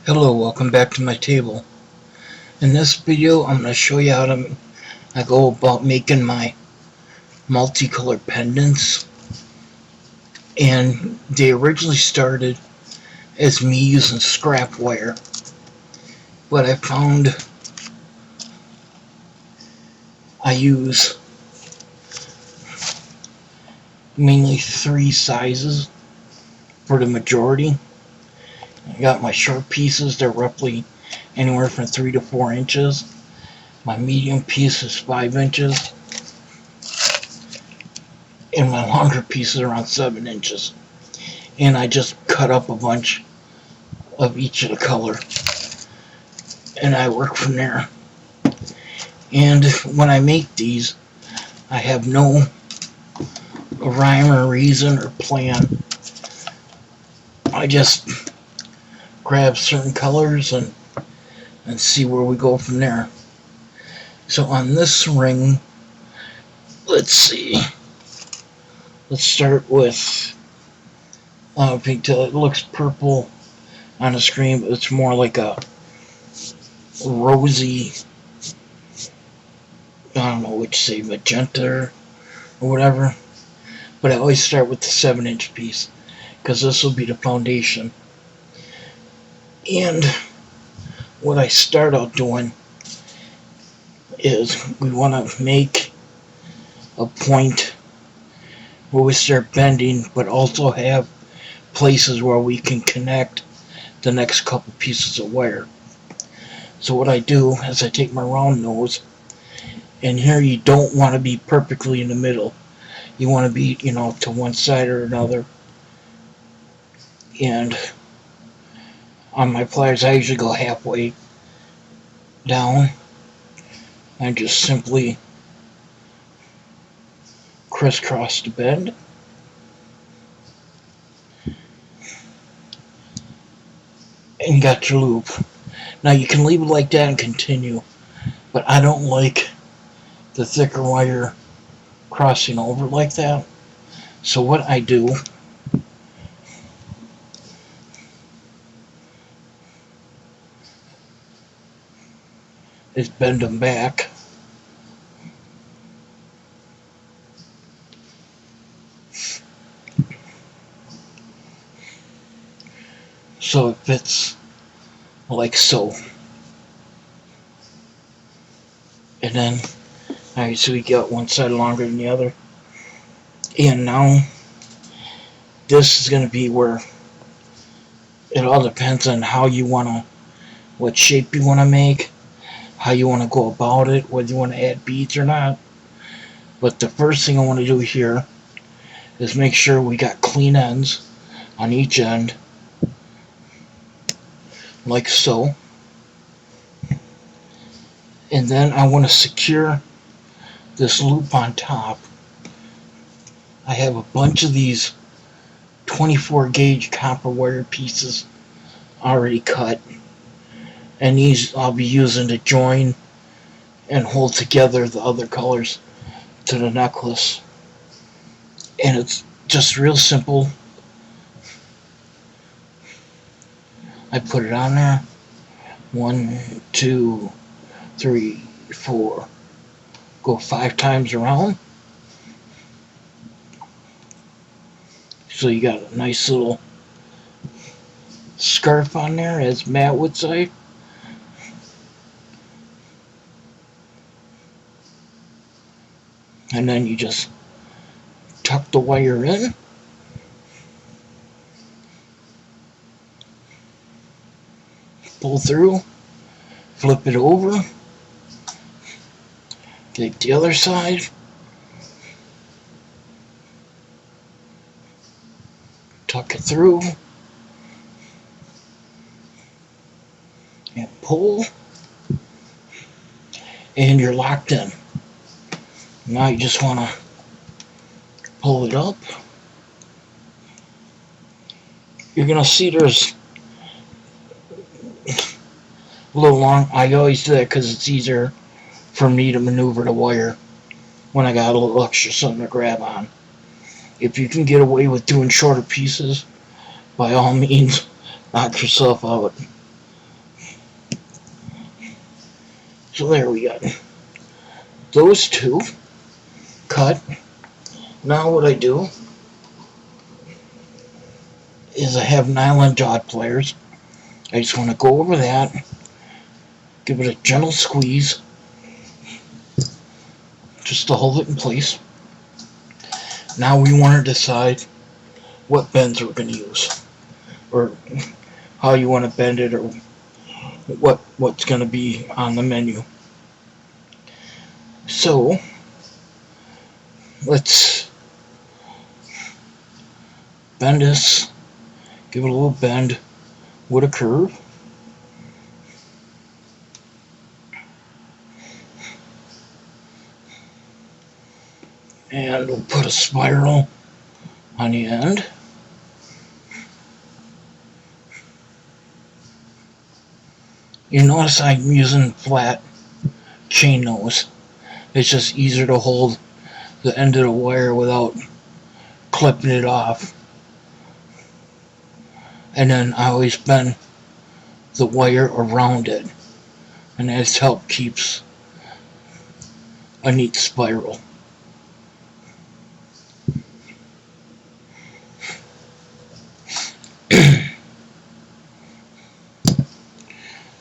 Hello, welcome back to my table. In this video, I'm going to show you how I go about making my multicolored pendants. And they originally started as me using scrap wire, but I found I use mainly three sizes for the majority. I got my short pieces, they're roughly anywhere from 3 to 4 inches. My medium piece is 5 inches. And my longer piece is around 7 inches. And I just cut up a bunch of each of the color. And I work from there. And when I make these, I have no rhyme or reason or plan. I just grab certain colors and see where we go from there. So on this ring, let's see. Let's start with pink till it looks purple on the screen, but it's more like a rosy, I don't know which say, magenta or whatever. But I always start with the 7-inch piece because this will be the foundation. And what I start out doing is we want to make a point where we start bending, but also have places where we can connect the next couple pieces of wire. So what I do is I take my round nose, and here you don't want to be perfectly in the middle. You want to be, to one side or another. And on my pliers, I usually go halfway down and just simply crisscross the bend. And you got your loop. Now you can leave it like that and continue, but I don't like the thicker wire crossing over like that. So what I do is bend them back. So it fits like so. And then, alright, so we got one side longer than the other. And now, this is going to be where it all depends on how you want to, what shape you want to make, how you want to go about it, whether you want to add beads or not. But the first thing I want to do here is make sure we got clean ends on each end, like so. And then I want to secure this loop on top. I have a bunch of these 24 gauge copper wire pieces already cut, and these I'll be using to join and hold together the other colors to the necklace. And it's just real simple. I put it on there. 1, 2, 3, 4. Go 5 times around. So you got a nice little scarf on there, as Matt would say. And then you just tuck the wire in. Pull through. Flip it over. Take the other side. Tuck it through. And pull. And you're locked in. Now you just want to pull it up. You're going to see there's a little long. I always do that because it's easier for me to maneuver the wire when I got a little extra something to grab on. If you can get away with doing shorter pieces, by all means, knock yourself out. So there we got those two cut. Now what I do is I have nylon jawed pliers. I just want to go over that, give it a gentle squeeze, just to hold it in place. Now we want to decide what bends we're going to use, or how you want to bend it, or what's going to be on the menu. So let's bend this, give it a little bend with a curve. And we'll put a spiral on the end. You notice I'm using flat chain nose. It's just easier to hold the end of the wire without clipping it off. And then I always bend the wire around it, and that's help keeps a neat spiral.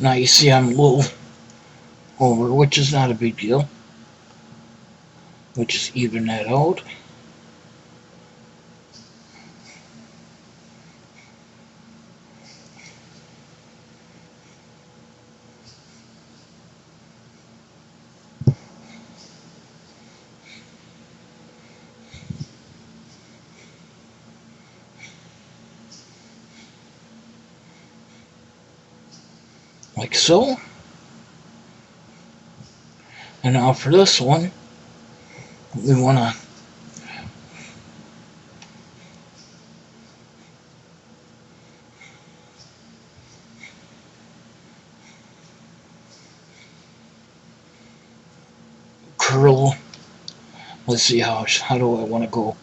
Now you see I'm a little over, which is not a big deal. We'll just even that out. Like so. And now for this one, we want to curl. Let's see how do I want to go.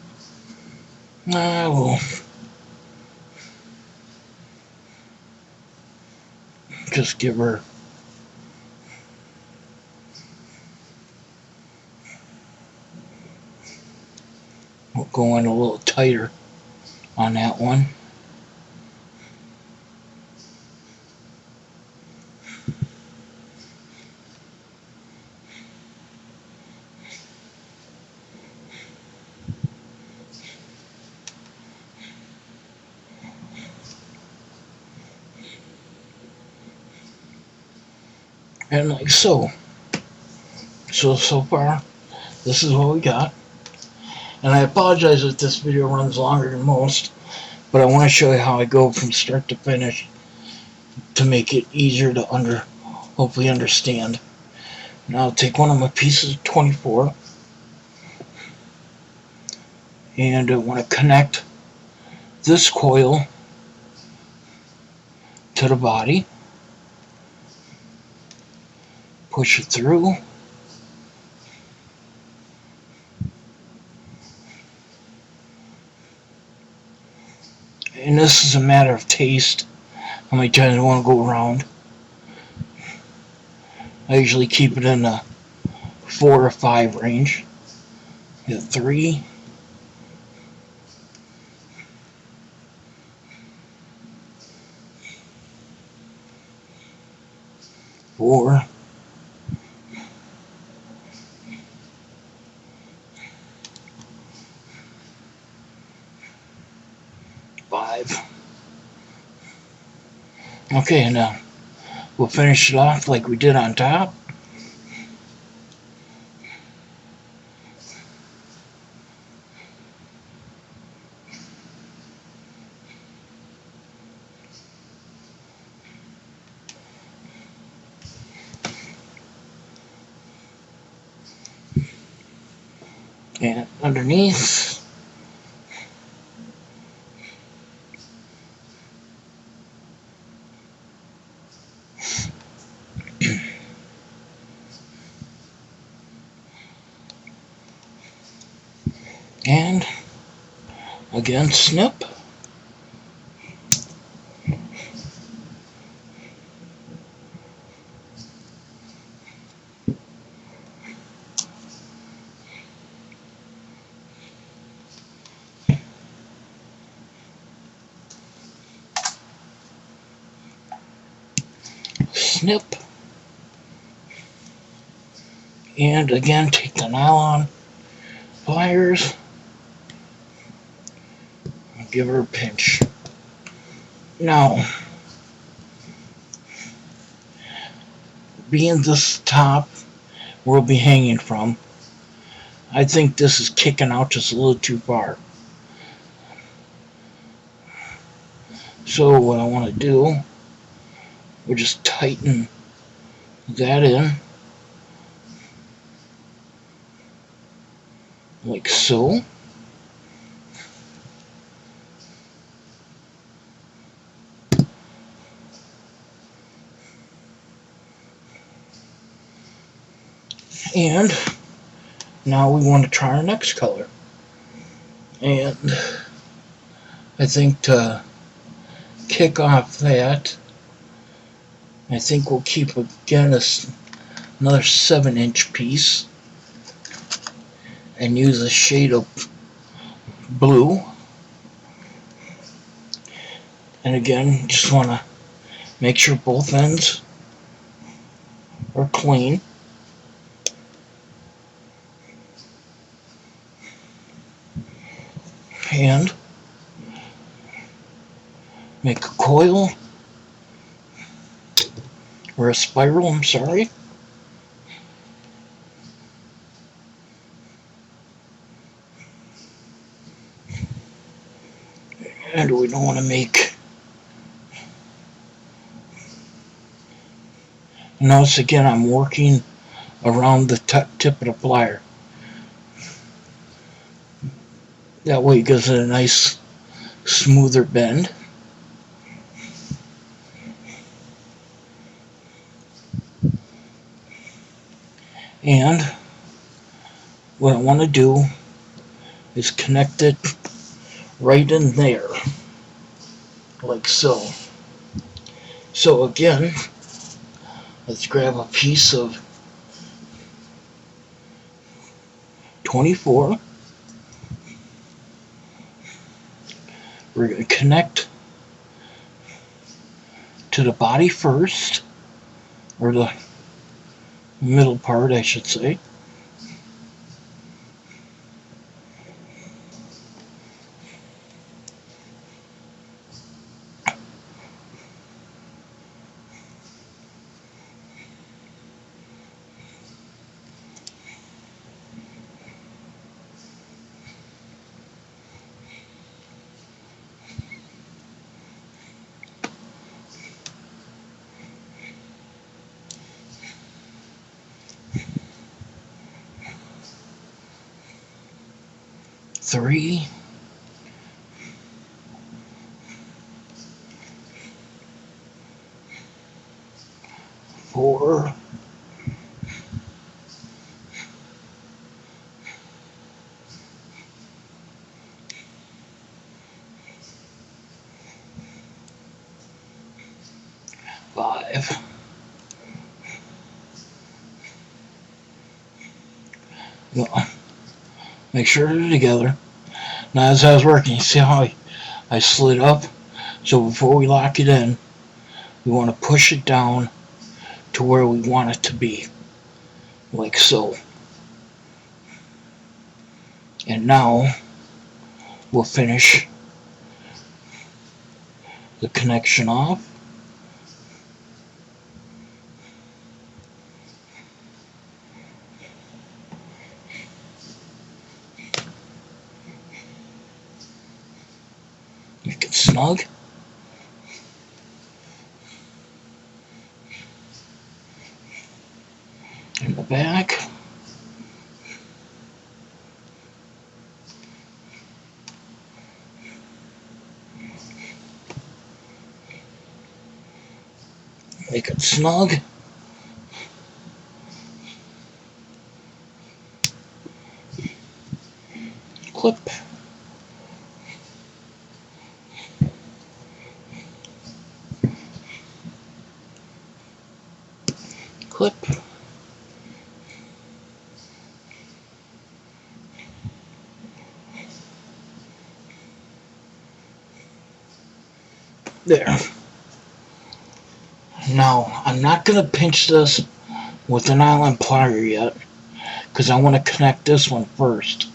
I will just give her we'll go in a little tighter on that one. And like so. So far, this is what we got. And I apologize if this video runs longer than most, but I want to show you how I go from start to finish to make it easier to hopefully understand. Now I'll take one of my pieces of 24, and I want to connect this coil to the body, push it through, and this is a matter of taste, how many times I want to go around. I usually keep it in the 4 or 5 range. Get 3, 4, 5. Okay, now we'll finish it off like we did on top. And underneath. And again, snip. snip. And again, take the nylon pliers and give her a pinch. Now, being this top we'll be hanging from, I think this is kicking out just a little too far. So what I want to do, we'll just tighten that in, like so. And now we want to try our next color. And I think to kick off that, I think we'll keep again another 7-inch piece and use a shade of blue. And again, just want to make sure both ends are clean. And make a coil, or a spiral, I'm sorry. And we don't want to make, notice again I'm working around the tip of the plier. That way it gives it a nice smoother bend. And what I want to do is connect it right in there, like so. So again, let's grab a piece of 24. We're going to connect to the body first, or the middle part, I should say. Three, 4, 5. Well, make sure they're together. Now as I was working, you see how I slid up? So before we lock it in, we want to push it down to where we want it to be, like so. And now we'll finish the connection off. Make it snug. In the back. Make it snug. Clip. Clip. There. Now, I'm not going to pinch this with an nylon plier yet, because I want to connect this one first.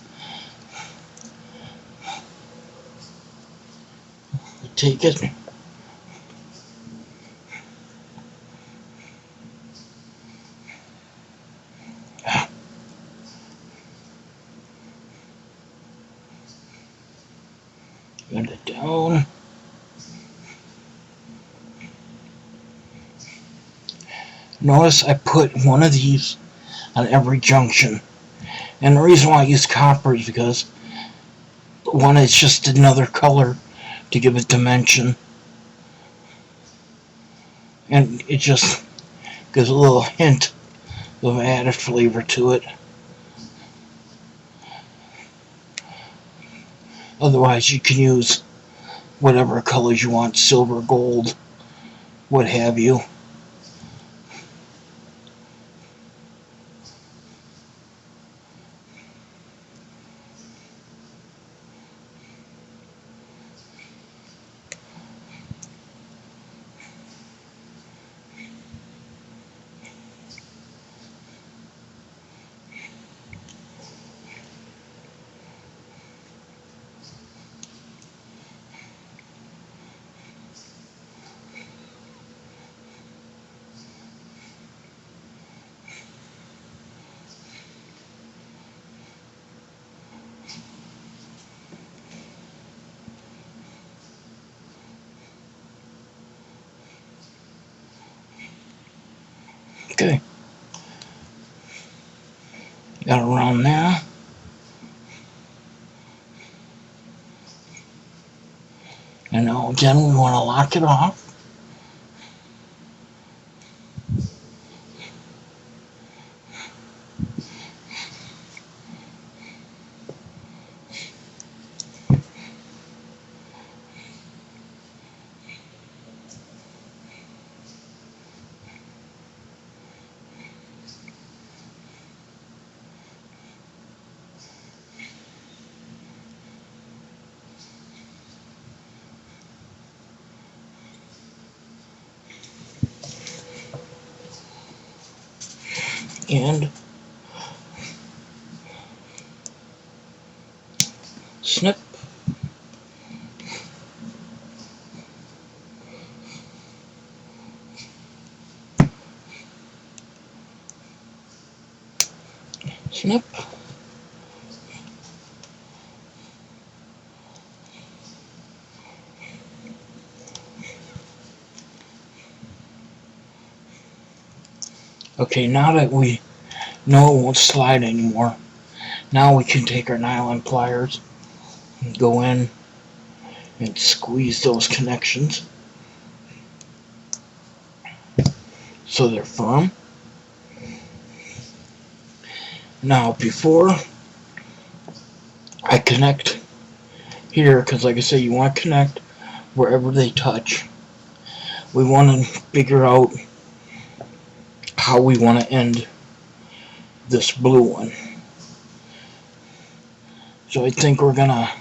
Take it. Get it down. Notice I put one of these on every junction. And the reason why I use copper is because one is just another color to give it dimension. And it just gives a little hint of added flavor to it. Otherwise, you can use whatever colors you want, silver, gold, what have you. Okay. Got it around there. And now again we want to lock it off. And snip. Snip. Okay, now that we know it won't slide anymore, now we can take our nylon pliers and go in and squeeze those connections so they're firm. Now, before I connect here, because like I say, you want to connect wherever they touch, we want to figure out how we want to end this blue one. So I think we're gonna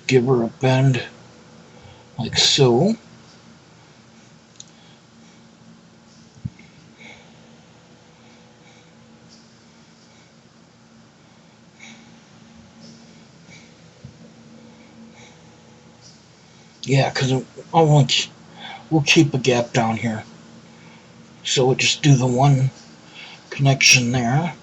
give her a bend like so. Yeah, because we'll keep a gap down here. So we'll just do the one connection there.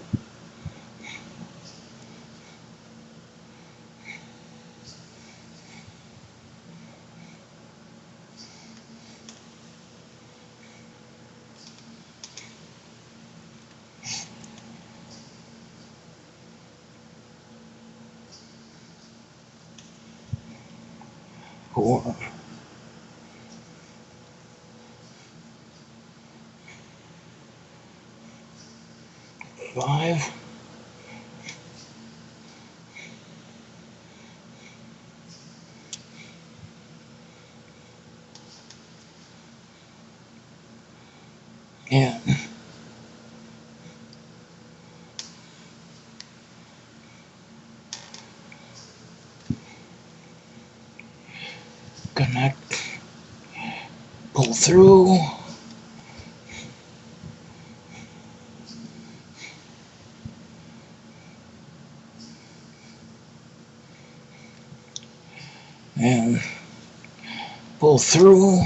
Four, 5. And connect. pull through. And pull through.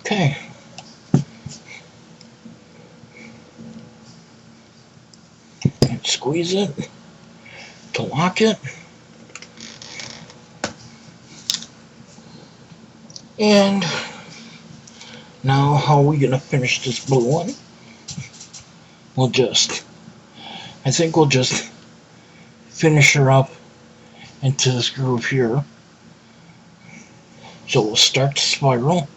Okay. And squeeze it to lock it. And now how are we gonna finish this blue one? I think we'll just finish her up into this groove here. So we'll start the spiral.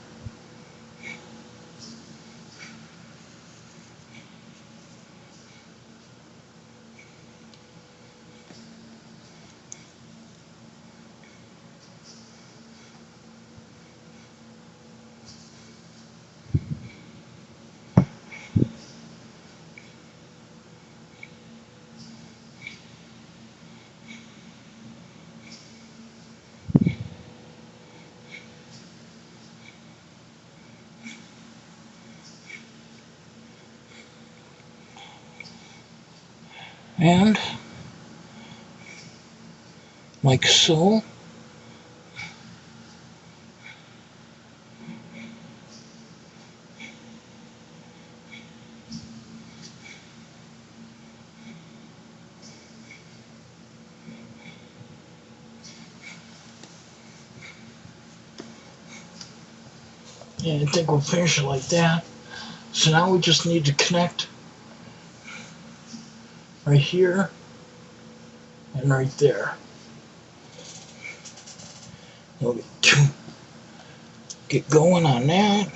And like so. And I think we'll finish it like that. So now we just need to connect right here and right there. We'll get going on that.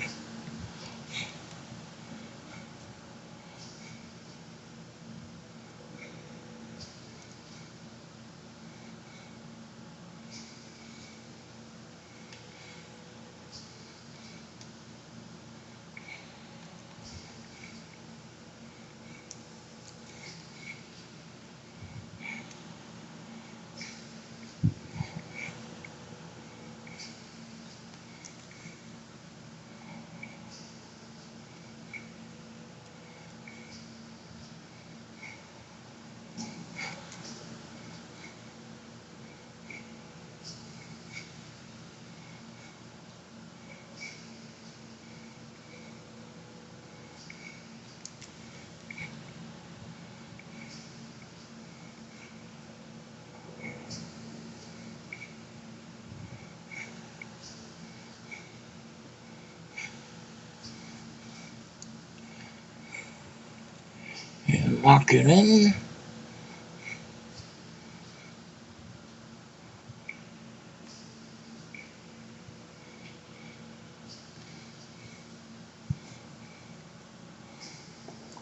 And lock it in.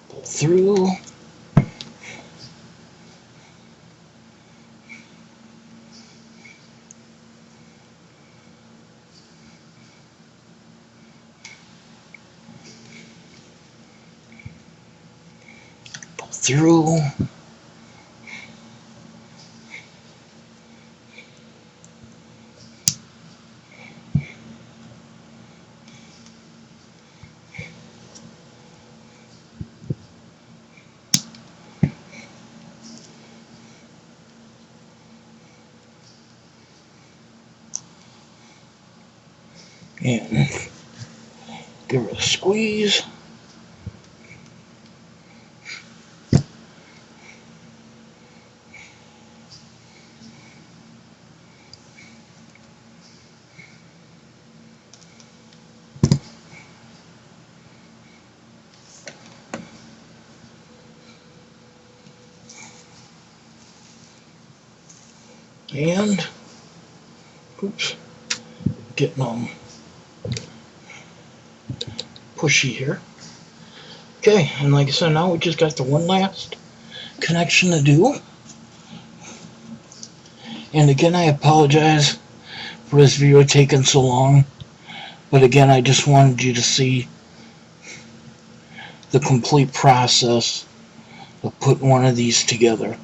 Pull through. Pull through. And give it a squeeze. And oops, getting pushy here. Okay, and like I said, now we just got the one last connection to do. And again, I apologize for this video taking so long. But again, I just wanted you to see the complete process of putting one of these together.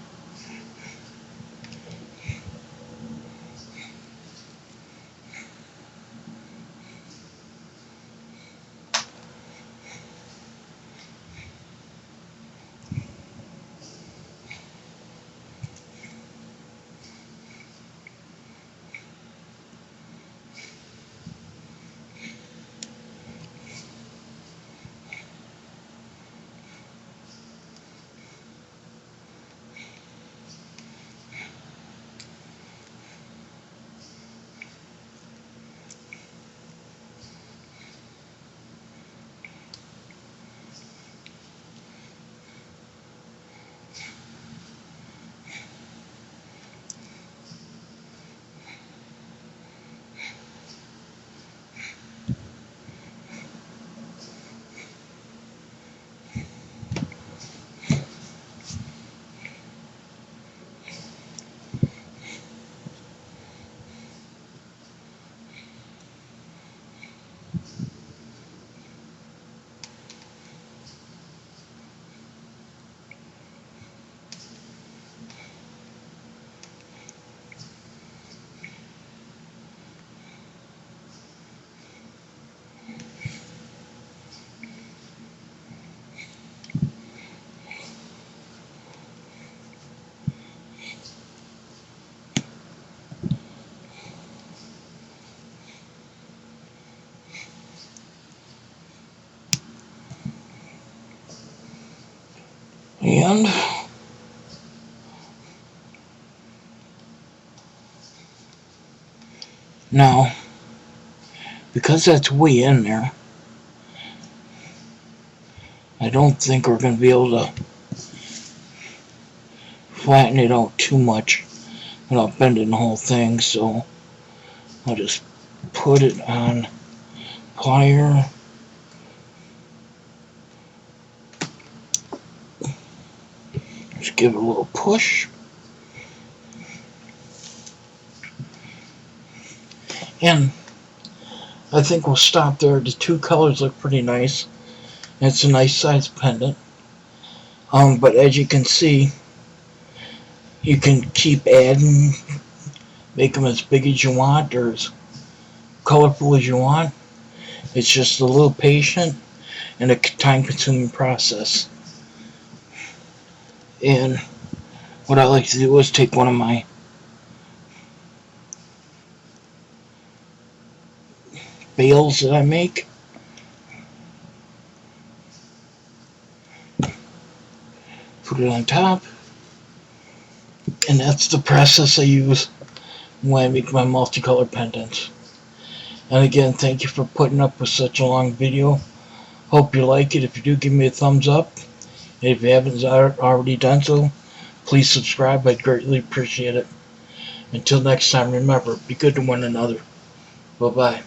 And now, because that's way in there, I don't think we're going to be able to flatten it out too much without bending the whole thing, so I'll just put it on plier. Just give it a little push. And I think we'll stop there. The two colors look pretty nice. It's a nice size pendant. But as you can see, you can keep adding, make them as big as you want or as colorful as you want. It's just a little patient and a time-consuming process. And what I like to do is take one of my bales that I make, put it on top, and that's the process I use when I make my multicolored pendants. And again, thank you for putting up with such a long video. Hope you like it. If you do, give me a thumbs up. And if you haven't already done so, please subscribe. I'd greatly appreciate it. Until next time, remember, be good to one another. Bye-bye.